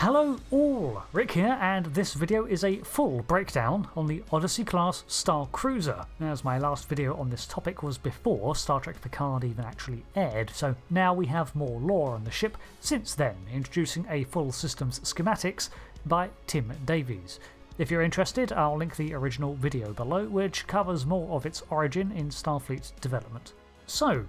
Hello all, Rick here, and this video is a full breakdown on the Odyssey class Star Cruiser, as my last video on this topic was before Star Trek Picard even actually aired, so now we have more lore on the ship since then, introducing a full systems schematics by Tim Davies. If you're interested, I'll link the original video below, which covers more of its origin in Starfleet development. So,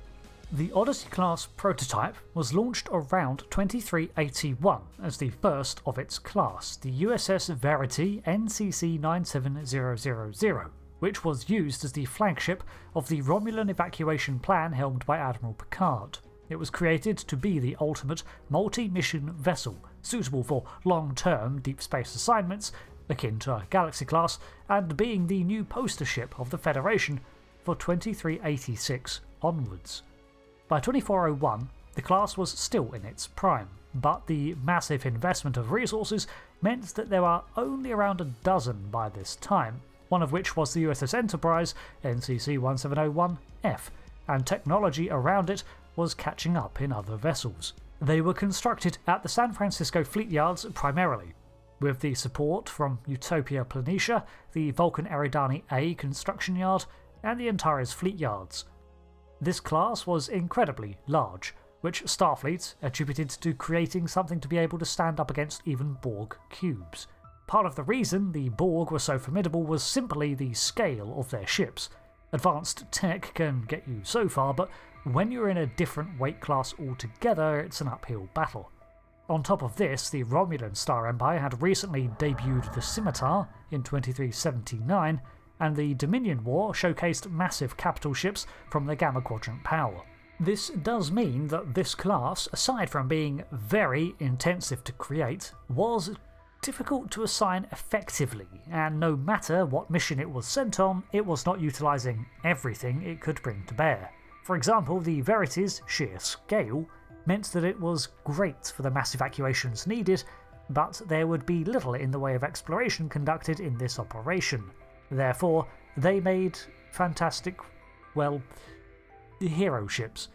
the Odyssey class prototype was launched around 2381 as the first of its class, the USS Verity NCC-1701-F, which was used as the flagship of the Romulan evacuation plan helmed by Admiral Picard. It was created to be the ultimate multi-mission vessel, suitable for long-term deep space assignments, akin to a Galaxy class, and being the new poster ship of the Federation for 2386 onwards. By 2401, the class was still in its prime, but the massive investment of resources meant that there were only around a dozen by this time, one of which was the USS Enterprise NCC-1701-F, and technology around it was catching up in other vessels. They were constructed at the San Francisco Fleet Yards primarily, with the support from Utopia Planitia, the Vulcan Eridani A construction yard, and the Antares Fleet Yards. This class was incredibly large, which Starfleet attributed to creating something to be able to stand up against even Borg cubes. Part of the reason the Borg were so formidable was simply the scale of their ships. Advanced tech can get you so far, but when you're in a different weight class altogether, it's an uphill battle. On top of this, the Romulan Star Empire had recently debuted the Scimitar in 2379, and the Dominion War showcased massive capital ships from the Gamma Quadrant power. This does mean that this class, aside from being very intensive to create, was difficult to assign effectively, and no matter what mission it was sent on, it was not utilising everything it could bring to bear. For example, the Verity's sheer scale meant that it was great for the mass evacuations needed, but there would be little in the way of exploration conducted in this operation. Therefore, they made fantastic, well, hero ships.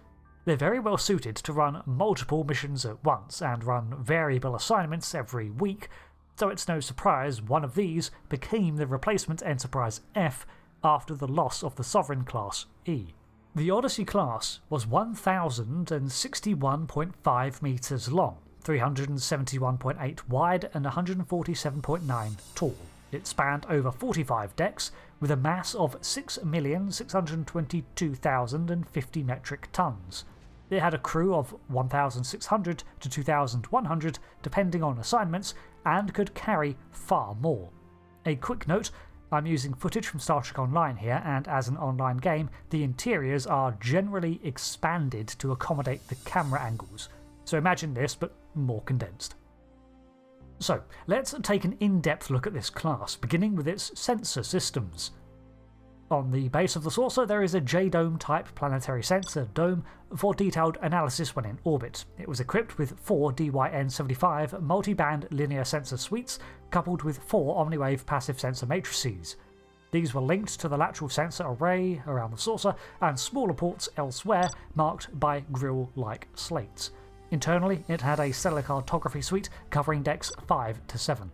They're very well suited to run multiple missions at once and run variable assignments every week, so it's no surprise one of these became the replacement Enterprise F after the loss of the Sovereign class E. The Odyssey class was 1061.5 metres long, 371.8 wide and 147.9 tall. It spanned over 45 decks, with a mass of 6,622,050 metric tons. It had a crew of 1,600 to 2,100 depending on assignments, and could carry far more. A quick note, I'm using footage from Star Trek Online here, and as an online game, the interiors are generally expanded to accommodate the camera angles. So imagine this, but more condensed. So, let's take an in-depth look at this class, beginning with its sensor systems. On the base of the saucer there is a J-dome type planetary sensor dome for detailed analysis when in orbit. It was equipped with 4 DYN-75 multi-band linear sensor suites, coupled with 4 Omniwave passive sensor matrices. These were linked to the lateral sensor array around the saucer and smaller ports elsewhere marked by grill-like slates. Internally, it had a stellar cartography suite covering decks 5 to 7.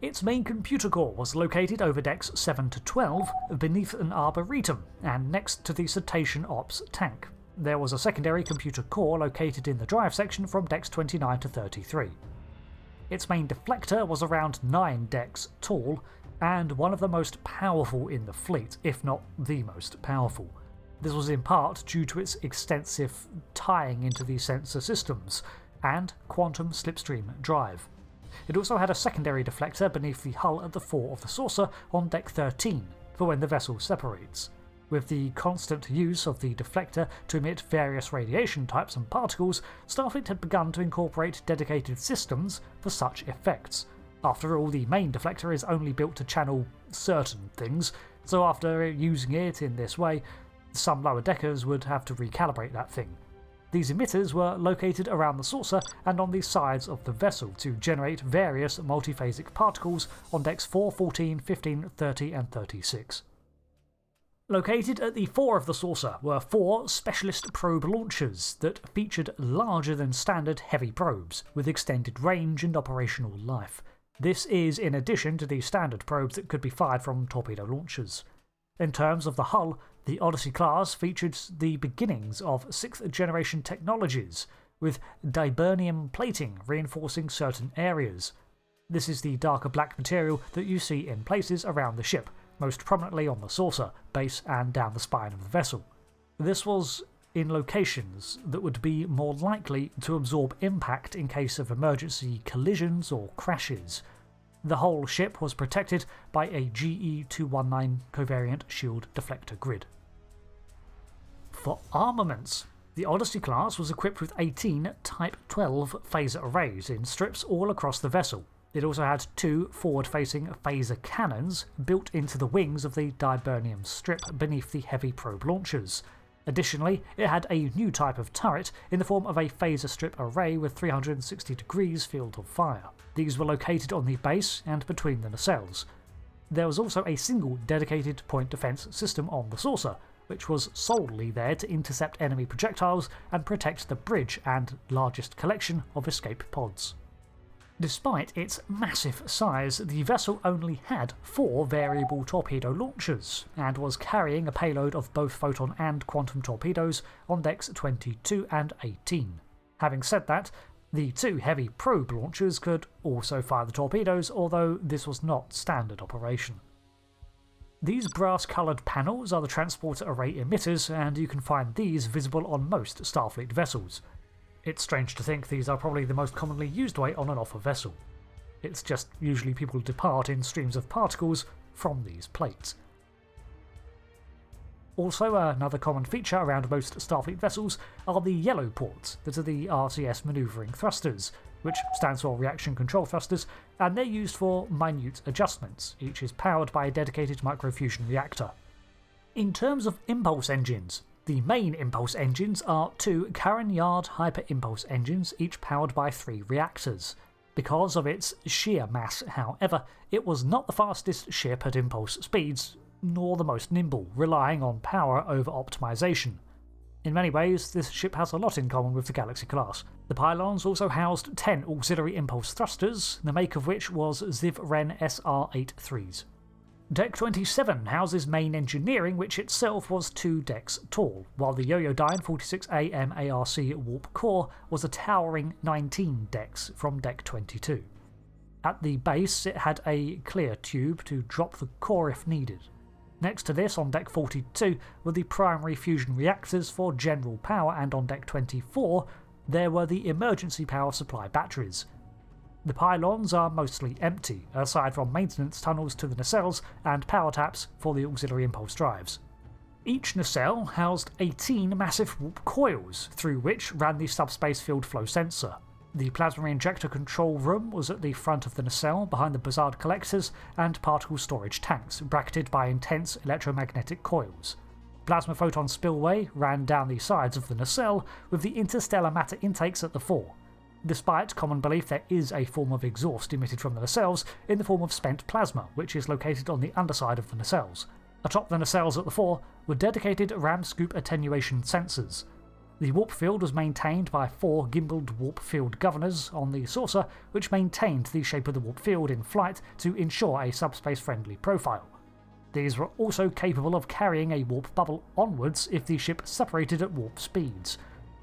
Its main computer core was located over decks 7 to 12 beneath an arboretum and next to the Cetacean Ops tank. There was a secondary computer core located in the drive section from decks 29 to 33. Its main deflector was around 9 decks tall and one of the most powerful in the fleet, if not the most powerful. This was in part due to its extensive tying into the sensor systems and quantum slipstream drive. It also had a secondary deflector beneath the hull at the fore of the saucer on deck 13 for when the vessel separates. With the constant use of the deflector to emit various radiation types and particles, Starfleet had begun to incorporate dedicated systems for such effects. After all, the main deflector is only built to channel certain things, so after using it in this way, some lower deckers would have to recalibrate that thing. These emitters were located around the saucer and on the sides of the vessel to generate various multiphasic particles on decks 4, 14, 15, 30 and 36. Located at the fore of the saucer were 4 specialist probe launchers that featured larger than standard heavy probes, with extended range and operational life. This is in addition to the standard probes that could be fired from torpedo launchers. In terms of the hull, the Odyssey class featured the beginnings of 6th generation technologies, with dibernium plating reinforcing certain areas. This is the darker black material that you see in places around the ship, most prominently on the saucer, base and down the spine of the vessel. This was in locations that would be more likely to absorb impact in case of emergency collisions or crashes. The whole ship was protected by a GE-219 covariant shield deflector grid. For armaments, the Odyssey class was equipped with 18 Type 12 phaser arrays in strips all across the vessel. It also had 2 forward-facing phaser cannons built into the wings of the dibernium strip beneath the heavy probe launchers. Additionally, it had a new type of turret in the form of a phaser strip array with 360 degrees field of fire. These were located on the base and between the nacelles. There was also a single dedicated point defense system on the saucer, which was solely there to intercept enemy projectiles and protect the bridge and largest collection of escape pods. Despite its massive size, the vessel only had 4 variable torpedo launchers, and was carrying a payload of both photon and quantum torpedoes on decks 22 and 18. Having said that, the 2 heavy probe launchers could also fire the torpedoes, although this was not standard operation. These brass-coloured panels are the transporter array emitters, and you can find these visible on most Starfleet vessels. It's strange to think these are probably the most commonly used way on and off a vessel. It's just usually people depart in streams of particles from these plates. Also, another common feature around most Starfleet vessels are the yellow ports that are the RTS manoeuvring thrusters, which stands for Reaction Control Thrusters, and they're used for minute adjustments. Each is powered by a dedicated microfusion reactor. In terms of impulse engines, the main impulse engines are 2 Carron-Yard hyper-impulse engines, each powered by 3 reactors. Because of its sheer mass, however, it was not the fastest ship at impulse speeds, nor the most nimble, relying on power over optimization. In many ways, this ship has a lot in common with the Galaxy class. The pylons also housed 10 auxiliary impulse thrusters, the make of which was Ziv-Ren SR-83s. Deck 27 houses main engineering, which itself was 2 decks tall, while the Yoyodyne 46A MARC warp core was a towering 19 decks from Deck 22. At the base, it had a clear tube to drop the core if needed. Next to this, on Deck 42, were the primary fusion reactors for general power, and on Deck 24, there were the emergency power supply batteries. The pylons are mostly empty, aside from maintenance tunnels to the nacelles and power taps for the auxiliary impulse drives. Each nacelle housed 18 massive warp coils, through which ran the subspace field flow sensor. The plasma injector control room was at the front of the nacelle, behind the Buzzard collectors and particle storage tanks, bracketed by intense electromagnetic coils. Plasma photon spillway ran down the sides of the nacelle, with the interstellar matter intakes at the fore. Despite common belief, there is a form of exhaust emitted from the nacelles in the form of spent plasma, which is located on the underside of the nacelles. Atop the nacelles at the fore were dedicated ram scoop attenuation sensors. The warp field was maintained by 4 gimbaled warp field governors on the saucer, which maintained the shape of the warp field in flight to ensure a subspace-friendly profile. These were also capable of carrying a warp bubble onwards if the ship separated at warp speeds.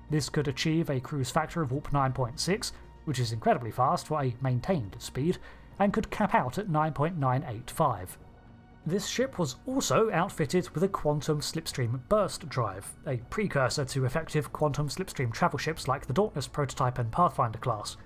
This could achieve a cruise factor of warp 9.6, which is incredibly fast for a maintained speed, and could cap out at 9.985. This ship was also outfitted with a quantum slipstream burst drive, a precursor to effective quantum slipstream travel ships like the Dauntless prototype and Pathfinder class.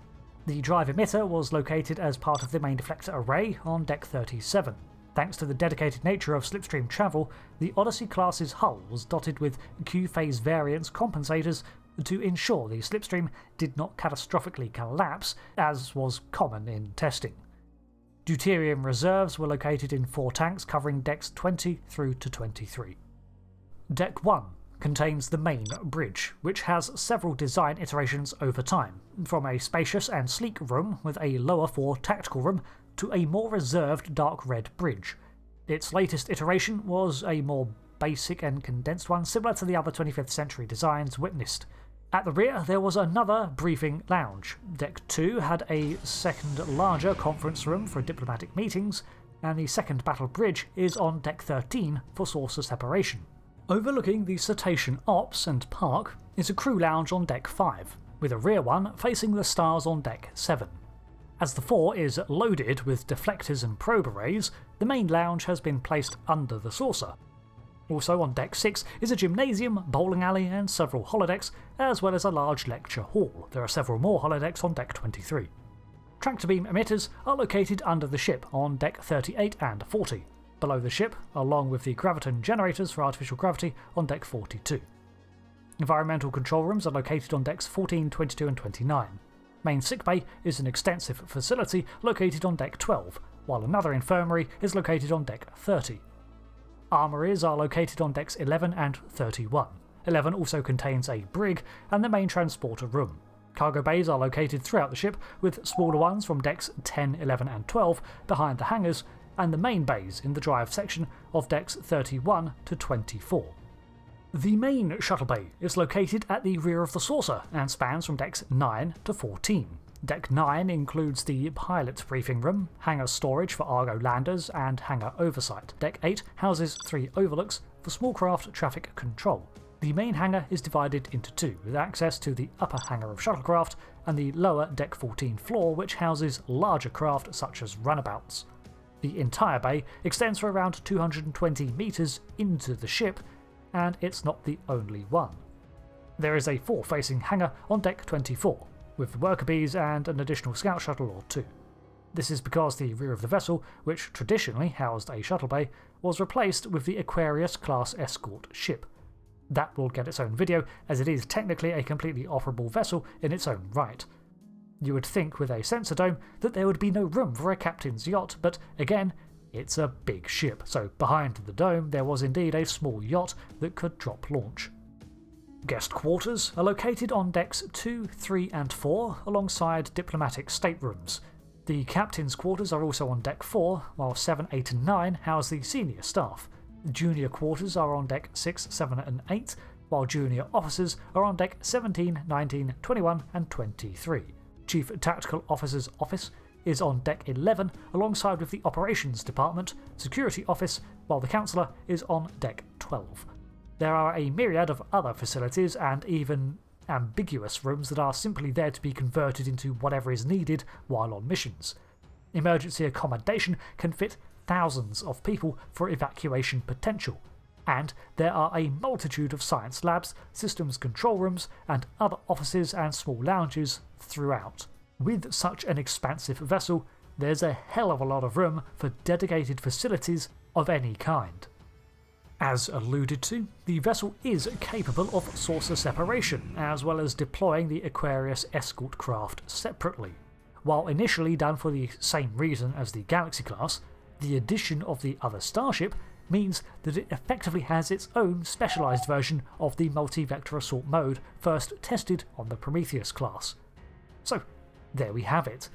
The drive emitter was located as part of the main deflector array on Deck 37. Thanks to the dedicated nature of slipstream travel, the Odyssey class's hull was dotted with Q-phase variance compensators to ensure the slipstream did not catastrophically collapse, as was common in testing. Deuterium reserves were located in 4 tanks covering decks 20 through to 23. Deck 1 contains the main bridge, which has several design iterations over time, from a spacious and sleek room with a lower 4 tactical room to a more reserved dark red bridge. Its latest iteration was a more basic and condensed one similar to the other 25th century designs witnessed. At the rear there was another briefing lounge. Deck 2 had a second larger conference room for diplomatic meetings, and the second battle bridge is on Deck 13 for saucer separation. Overlooking the Cetacean Ops and Park is a crew lounge on Deck 5, with a rear one facing the stars on Deck 7. As the 4 is loaded with deflectors and probe arrays, the main lounge has been placed under the saucer. Also on Deck 6 is a gymnasium, bowling alley and several holodecks, as well as a large lecture hall. There are several more holodecks on Deck 23. Tractor beam emitters are located under the ship on Deck 38 and 40, below the ship, along with the graviton generators for artificial gravity on Deck 42. Environmental control rooms are located on Decks 14, 22 and 29. Main sickbay is an extensive facility located on Deck 12, while another infirmary is located on Deck 30. Armories are located on Decks 11 and 31. 11 also contains a brig and the main transporter room. Cargo bays are located throughout the ship, with smaller ones from Decks 10, 11 and 12 behind the hangars, and the main bays in the drive section of Decks 31 to 24. The main shuttle bay is located at the rear of the saucer and spans from Decks 9 to 14. Deck 9 includes the pilot briefing room, hangar storage for Argo landers and hangar oversight. Deck 8 houses 3 overlooks for small craft traffic control. The main hangar is divided into 2, with access to the upper hangar of shuttlecraft and the lower Deck 14 floor, which houses larger craft such as runabouts. The entire bay extends for around 220 metres into the ship, and it's not the only one. There is a forward-facing hangar on Deck 24, with worker bees and an additional scout shuttle or 2. This is because the rear of the vessel, which traditionally housed a shuttle bay, was replaced with the Aquarius-class escort ship. That will get its own video, as it is technically a completely operable vessel in its own right. You would think with a sensor dome that there would be no room for a captain's yacht, but again, it's a big ship, so behind the dome there was indeed a small yacht that could drop launch. Guest quarters are located on Decks 2, 3 and 4 alongside diplomatic staterooms. The captain's quarters are also on Deck 4, while 7, 8 and 9 house the senior staff. Junior quarters are on Deck 6, 7 and 8, while junior officers are on Deck 17, 19, 21 and 23. Chief Tactical Officer's office is on Deck 11 alongside with the Operations Department, Security Office, while the Councillor is on Deck 12. There are a myriad of other facilities and even ambiguous rooms that are simply there to be converted into whatever is needed while on missions. Emergency accommodation can fit thousands of people for evacuation potential, and there are a multitude of science labs, systems control rooms, and other offices and small lounges throughout. With such an expansive vessel, there's a hell of a lot of room for dedicated facilities of any kind. As alluded to, the vessel is capable of saucer separation, as well as deploying the Aquarius escort craft separately. While initially done for the same reason as the Galaxy class, the addition of the other Starship means that it effectively has its own specialised version of the multi-vector assault mode first tested on the Prometheus class. So there we have it,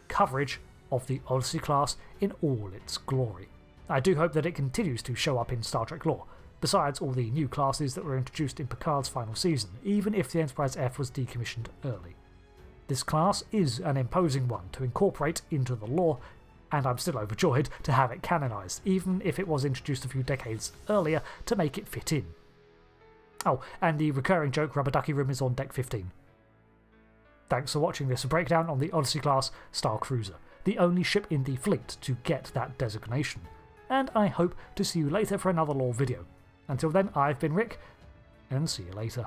coverage of the Odyssey class in all its glory. I do hope that it continues to show up in Star Trek lore, besides all the new classes that were introduced in Picard's final season, even if the Enterprise F was decommissioned early. This class is an imposing one to incorporate into the lore, and I'm still overjoyed to have it canonised, even if it was introduced a few decades earlier to make it fit in. Oh, and the recurring joke rubber ducky room is on Deck 15. Thanks for watching this breakdown on the Odyssey class Star Cruiser, the only ship in the fleet to get that designation, and I hope to see you later for another lore video. Until then, I've been Rick, and see you later.